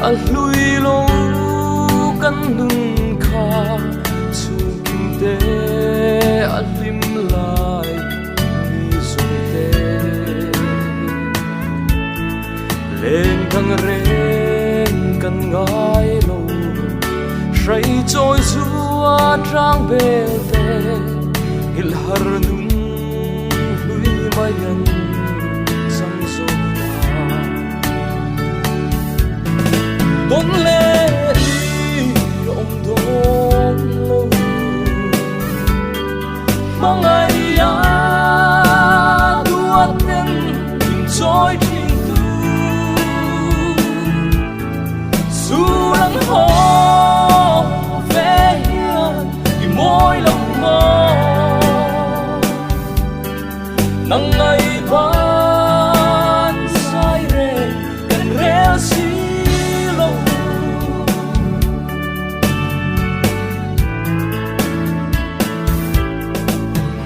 a hlui lo kan nun kha chung kim te a lim lai mi sung te lên thang ren kan ngai lo say trôi xua trang bê te hil har nun hlui mayan sang so don le ông don lo mangai ya duat ten trôi trình tu sulang ho ve hiền thì môi lòng mơ nắng ngày ban say re cần reo xí lâu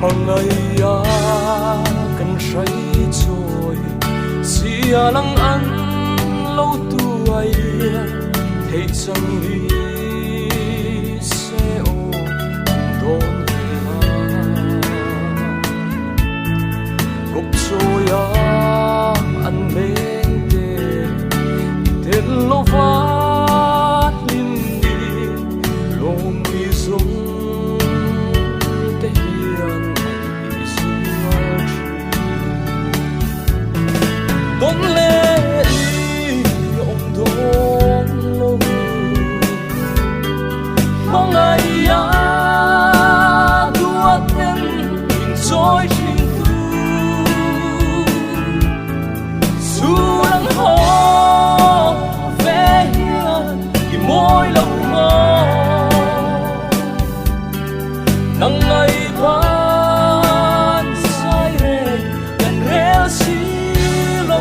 mong ngày ya cần say trôi xia lăng ăn lâu tuổi thấy chẳng đi sẽ ô đón gục trôi ăn bên tên lô phát linh đi lô mi dung tê hiền đi xuống đón lên ông đón lâu mong ngày ya đua tên trôi trình tu su lăng ho ve hiền thì môi lòng mơ nắng ngày ban say re gần reo xí lâu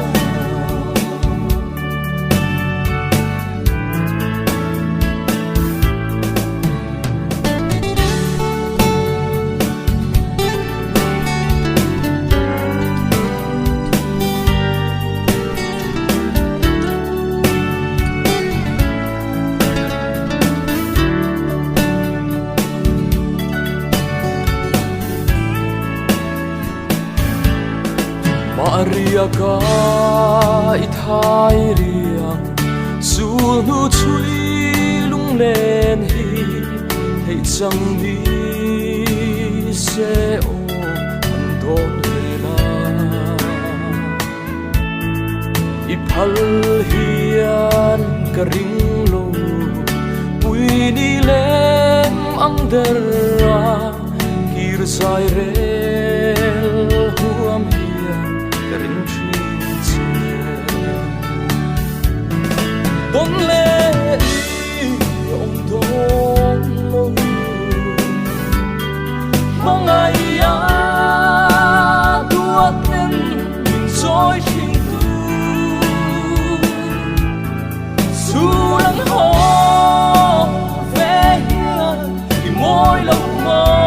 Maria ka ithai riang su nu chui lung lên hi thấy chẳng đi sẽ ô an đón về la ipal hian ka ring lo pui ni lem ang dera kir sai rel huam rin don le ông don lo mangai ya duat ten trôi trình tu su lăng ho ve hiền thì môi lòng mơ